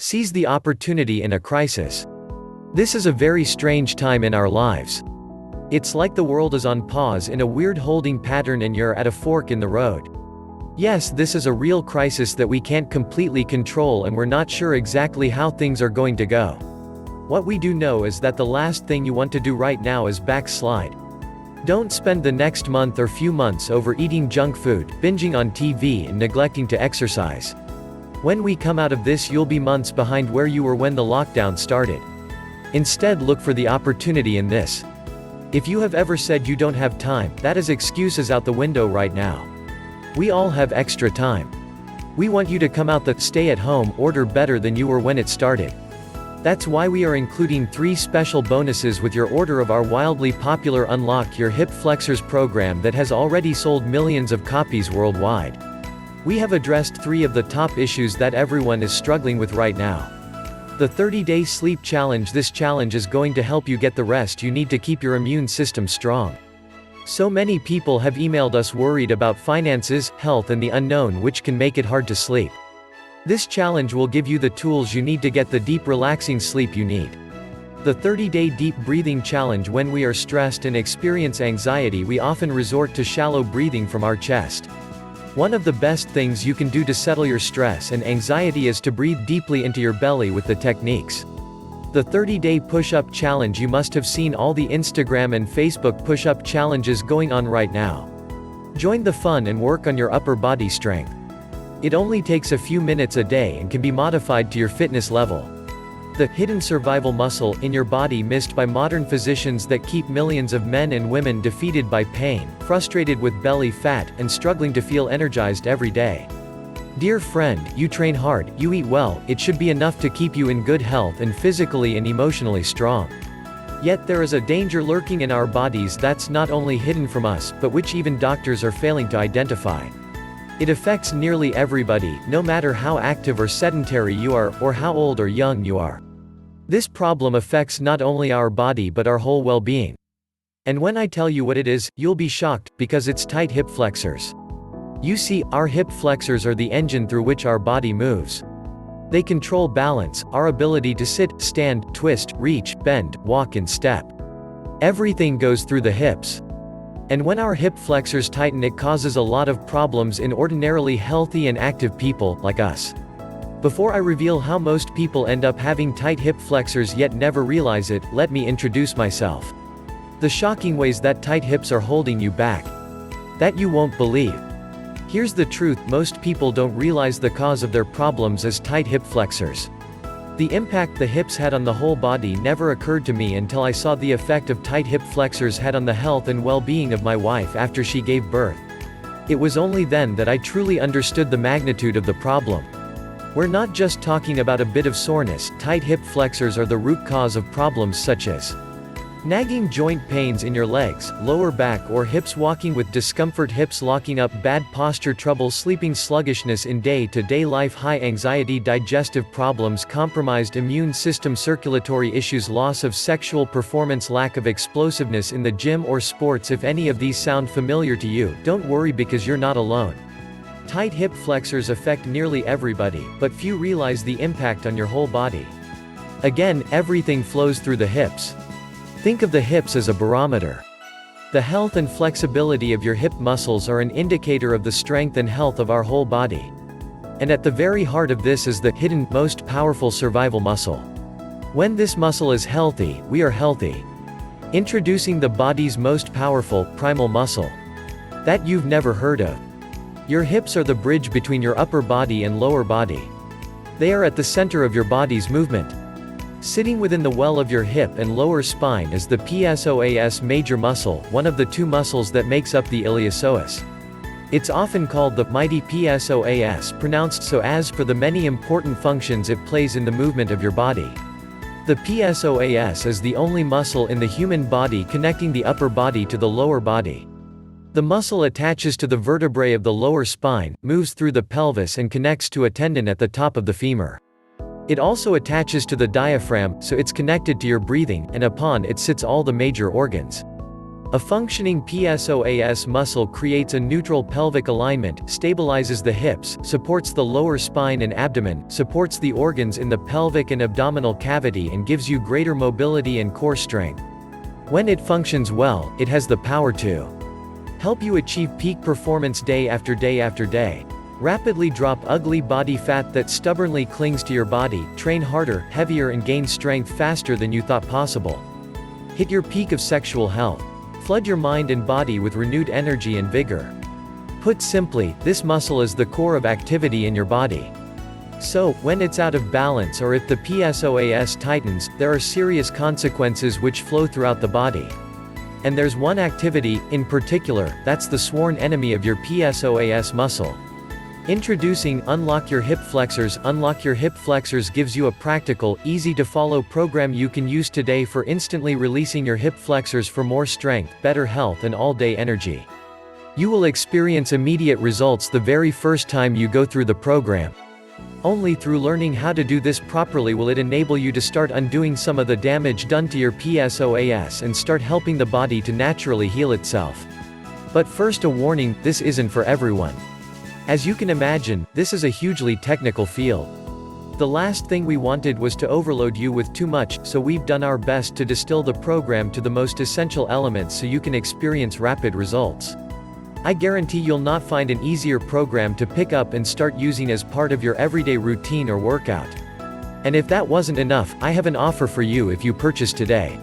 Seize the opportunity in a crisis. This is a very strange time in our lives. It's like the world is on pause in a weird holding pattern and you're at a fork in the road. Yes, this is a real crisis that we can't completely control and we're not sure exactly how things are going to go. What we do know is that the last thing you want to do right now is backslide. Don't spend the next month or few months overeating junk food, binging on TV and neglecting to exercise. When we come out of this, you'll be months behind where you were when the lockdown started. Instead, look for the opportunity in this. If you have ever said you don't have time, that is excuses out the window right now. We all have extra time. We want you to come out the stay-at-home order better than you were when it started. That's why we are including 3 special bonuses with your order of our wildly popular Unlock Your Hip Flexors program that has already sold millions of copies worldwide. We have addressed 3 of the top issues that everyone is struggling with right now. The 30-day sleep challenge. This challenge is going to help you get the rest you need to keep your immune system strong. So many people have emailed us worried about finances, health and the unknown, which can make it hard to sleep. This challenge will give you the tools you need to get the deep relaxing sleep you need. The 30-day deep breathing challenge. When we are stressed and experience anxiety, we often resort to shallow breathing from our chest. One of the best things you can do to settle your stress and anxiety is to breathe deeply into your belly with the techniques. The 30-day push-up challenge. You must have seen all the Instagram and Facebook push-up challenges going on right now. Join the fun and work on your upper body strength. It only takes a few minutes a day and can be modified to your fitness level. The hidden survival muscle in your body missed by modern physicians that keep millions of men and women defeated by pain, frustrated with belly fat, and struggling to feel energized every day. Dear friend, you train hard, you eat well, it should be enough to keep you in good health and physically and emotionally strong. Yet there is a danger lurking in our bodies that's not only hidden from us, but which even doctors are failing to identify. It affects nearly everybody, no matter how active or sedentary you are, or how old or young you are. This problem affects not only our body but our whole well-being. And when I tell you what it is, you'll be shocked, because it's tight hip flexors. You see, our hip flexors are the engine through which our body moves. They control balance, our ability to sit, stand, twist, reach, bend, walk and step. Everything goes through the hips. And when our hip flexors tighten, it causes a lot of problems in ordinarily healthy and active people, like us. Before I reveal how most people end up having tight hip flexors yet never realize it, let me introduce myself. The shocking ways that tight hips are holding you back. That you won't believe. Here's the truth, most people don't realize the cause of their problems as tight hip flexors. The impact the hips had on the whole body never occurred to me until I saw the effect of tight hip flexors had on the health and well-being of my wife after she gave birth. It was only then that I truly understood the magnitude of the problem. We're not just talking about a bit of soreness. Tight hip flexors are the root cause of problems such as nagging joint pains in your legs, lower back or hips, walking with discomfort, hips locking up, bad posture, trouble sleeping, sluggishness in day-to-day life, high anxiety, digestive problems, compromised immune system, circulatory issues, loss of sexual performance, lack of explosiveness in the gym or sports. If any of these sound familiar to you, don't worry, because you're not alone. Tight hip flexors affect nearly everybody, but few realize the impact on your whole body. Again, everything flows through the hips. Think of the hips as a barometer. The health and flexibility of your hip muscles are an indicator of the strength and health of our whole body. And at the very heart of this is the hidden, most powerful survival muscle. When this muscle is healthy, we are healthy. Introducing the body's most powerful, primal muscle. That you've never heard of. Your hips are the bridge between your upper body and lower body. They are at the center of your body's movement. Sitting within the well of your hip and lower spine is the psoas major muscle, one of the 2 muscles that makes up the iliopsoas. It's often called the mighty psoas, pronounced so as for the many important functions it plays in the movement of your body. The psoas is the only muscle in the human body connecting the upper body to the lower body. The muscle attaches to the vertebrae of the lower spine, moves through the pelvis and connects to a tendon at the top of the femur. It also attaches to the diaphragm, so it's connected to your breathing, and upon it sits all the major organs. A functioning PSOAS muscle creates a neutral pelvic alignment, stabilizes the hips, supports the lower spine and abdomen, supports the organs in the pelvic and abdominal cavity and gives you greater mobility and core strength. When it functions well, it has the power to help you achieve peak performance day after day after day. Rapidly drop ugly body fat that stubbornly clings to your body, train harder, heavier and gain strength faster than you thought possible. Hit your peak of sexual health. Flood your mind and body with renewed energy and vigor. Put simply, this muscle is the core of activity in your body. So, when it's out of balance or if the PSOAS tightens, there are serious consequences which flow throughout the body. And there's one activity, in particular, that's the sworn enemy of your PSOAS muscle. Introducing Unlock Your Hip Flexors. Unlock Your Hip Flexors gives you a practical, easy-to-follow program you can use today for instantly releasing your hip flexors for more strength, better health and all-day energy. You will experience immediate results the very first time you go through the program. Only through learning how to do this properly will it enable you to start undoing some of the damage done to your PSOAS and start helping the body to naturally heal itself. But first, a warning, this isn't for everyone. As you can imagine, this is a hugely technical field. The last thing we wanted was to overload you with too much, so we've done our best to distill the program to the most essential elements so you can experience rapid results. I guarantee you'll not find an easier program to pick up and start using as part of your everyday routine or workout. And if that wasn't enough, I have an offer for you if you purchase today.